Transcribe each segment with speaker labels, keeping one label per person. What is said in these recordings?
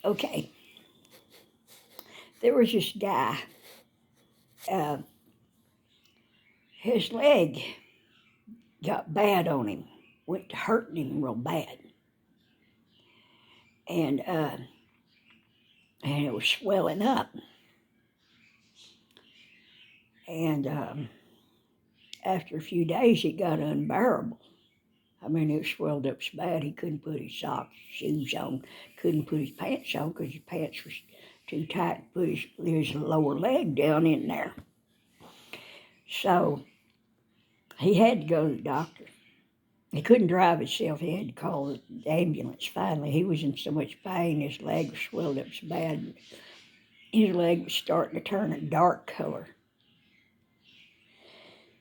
Speaker 1: Okay, there was this guy, uh, his leg got bad on him, went to hurting him real bad. And, uh, and it was swelling up. And after a few days, it got unbearable. I mean, it swelled up so bad he couldn't put his socks, shoes on, couldn't put his pants on because his pants was too tight to put his lower leg down in there. So he had to go to the doctor. He couldn't drive himself. He had to call the ambulance finally. He was in so much pain, his leg was swelled up so bad, his leg was starting to turn a dark color.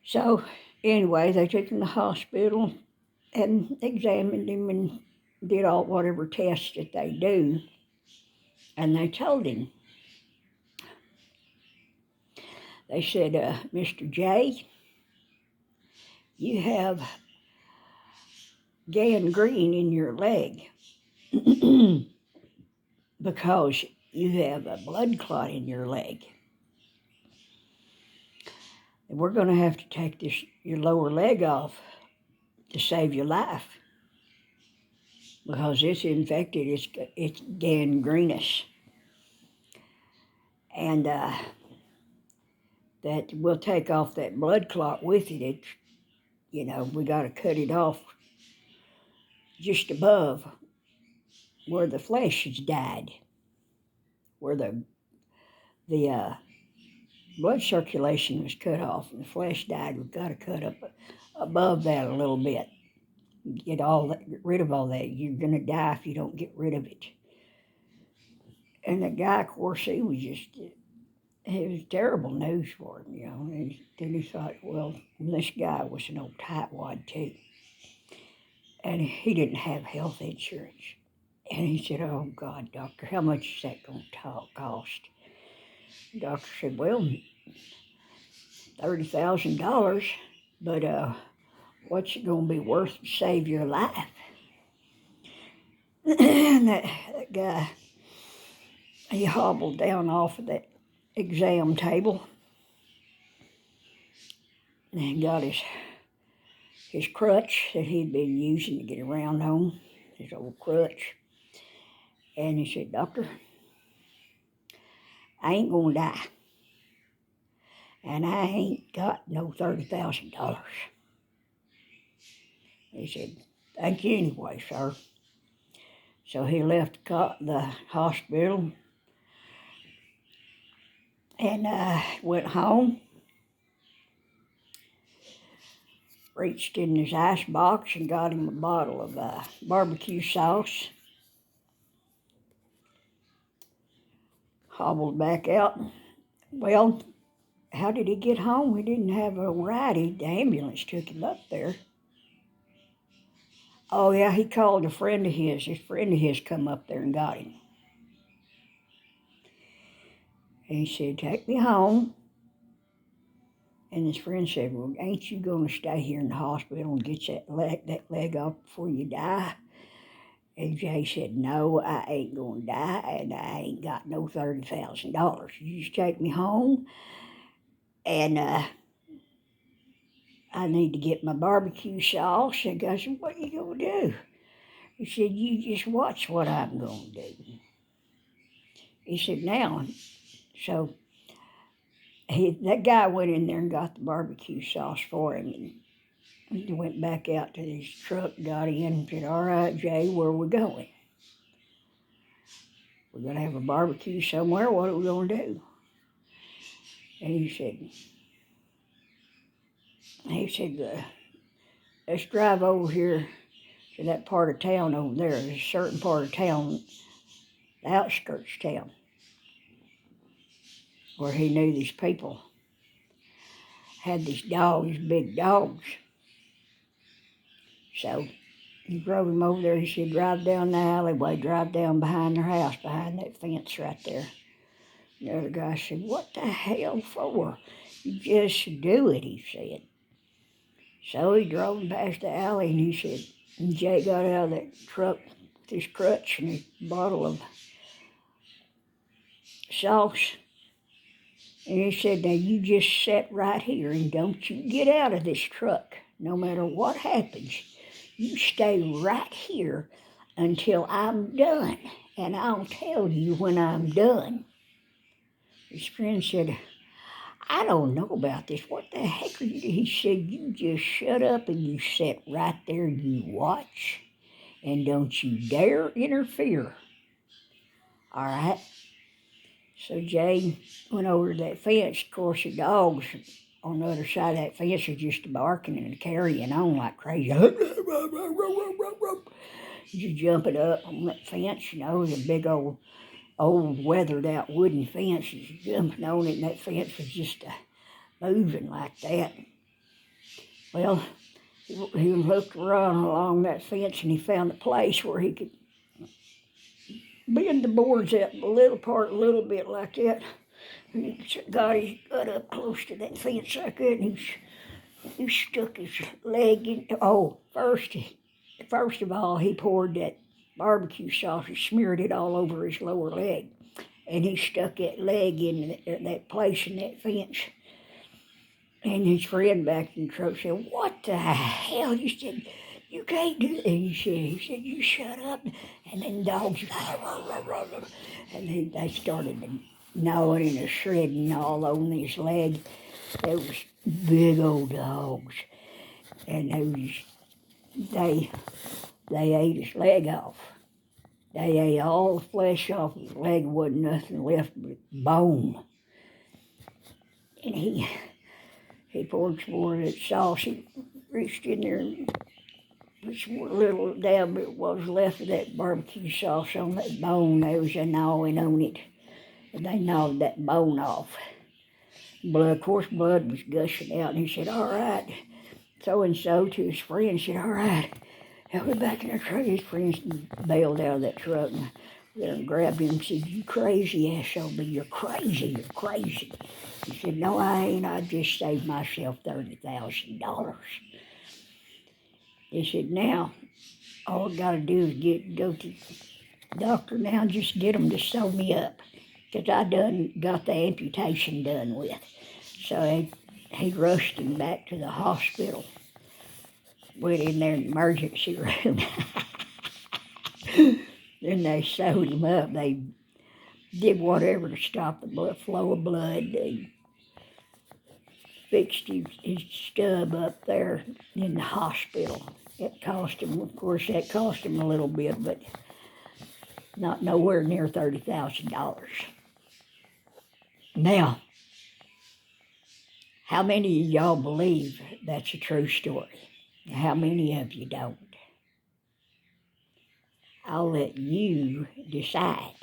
Speaker 1: So anyway, they took him to the hospital and examined him and did all whatever tests that they do. And they told him, they said, Mr. J, you have gangrene in your leg because you have a blood clot in your leg. And we're going to have to take your lower leg off to save your life because it's infected, it's gangrenous. And that we'll take off that blood clot with it. It's, we got to cut it off just above where the flesh has died, where the blood circulation was cut off and the flesh died. We've got to cut up above that a little bit. Get rid of all that. You're going to die if you don't get rid of it. And the guy, of course, it was terrible news for him, And then he thought, well, this guy was an old tightwad too. And he didn't have health insurance. And he said, oh, God, doctor, how much is that going to cost? The doctor said, well, $30,000, but what's it going to be worth to save your life? And that guy, he hobbled down off of that exam table and got his crutch that he'd been using to get around on, his old crutch. And he said, doctor, I ain't going to die. And I ain't got no $30,000. He said, thank you anyway, sir. So he left the hospital and went home, reached in his ice box and got him a bottle of barbecue sauce, hobbled back out. Well, how did he get home? He didn't have a ride. The ambulance took him up there. Oh, yeah, he called a friend of his. His friend of his come up there and got him. And he said, take me home. And his friend said, well, ain't you going to stay here in the hospital and get that leg off before you die? And Jay said, no, I ain't going to die, and I ain't got no $30,000. You just take me home, and I need to get my barbecue sauce. And I said, what are you going to do? He said, you just watch what I'm going to do. He said, now, so that guy went in there and got the barbecue sauce for him, and he went back out to his truck, got in, and said, all right, Jay, where are we going? We're going to have a barbecue somewhere. What are we going to do? And he said, let's drive over here to that part of town over there. There's a certain part of town, the outskirts of town, where he knew these people had these dogs, big dogs. So he drove him over there. He said, drive down the alleyway, drive down behind their house, behind that fence right there. The other guy said, what the hell for? You just do it, he said. So he drove him past the alley, and he said, and Jay got out of that truck with his crutch and his bottle of sauce. And he said, now you just sit right here and don't you get out of this truck. No matter what happens, you stay right here until I'm done. And I'll tell you when I'm done. His friend said, I don't know about this. What the heck are you doing? He said, you just shut up and you sit right there and you watch. And don't you dare interfere. All right? So Jay went over to that fence. Of course, the dogs on the other side of that fence are just barking and carrying on like crazy. Just jumping up on that fence, you know, the big old weathered out wooden fence. He's jumping on it, and that fence was just moving like that. Well, he looked around along that fence and he found a place where he could bend the boards out a little bit like that. And he got his butt up close to that fence like that, and he stuck his leg in. First of all, he poured that barbecue sauce and smeared it all over his lower leg. And he stuck that leg in that place in that fence. And his friend back in the truck said, what the hell? He said, you can't do that. He said, you shut up. And then dogs, and then they started gnawing and shredding all on his leg. They was big old dogs. And they ate his leg off. They ate all the flesh off his leg. Wasn't nothing left but bone. And he poured some more of that sauce. He reached in there and put some more little dab of what was left of that barbecue sauce on that bone. There was a gnawing on it. And they gnawed that bone off. Of course, blood was gushing out. And he said, all right. So-and-so to his friend said, all right. I'll be back in the truck. His friends bailed out of that truck and grabbed him and said, you crazy SOB, you're crazy. He said, no, I ain't. I just saved myself $30,000. He said, now, all I got to do is go to the doctor now and just get them to sew me up. Because I got the amputation done with. So he rushed him back to the hospital. Went in there in the emergency room. Then they sewed him up. They did whatever to stop the flow of blood. They fixed his stub up there in the hospital. It cost him, of course, that cost him a little bit, but not nowhere near $30,000. Now, how many of y'all believe that's a true story? How many of you don't? I'll let you decide.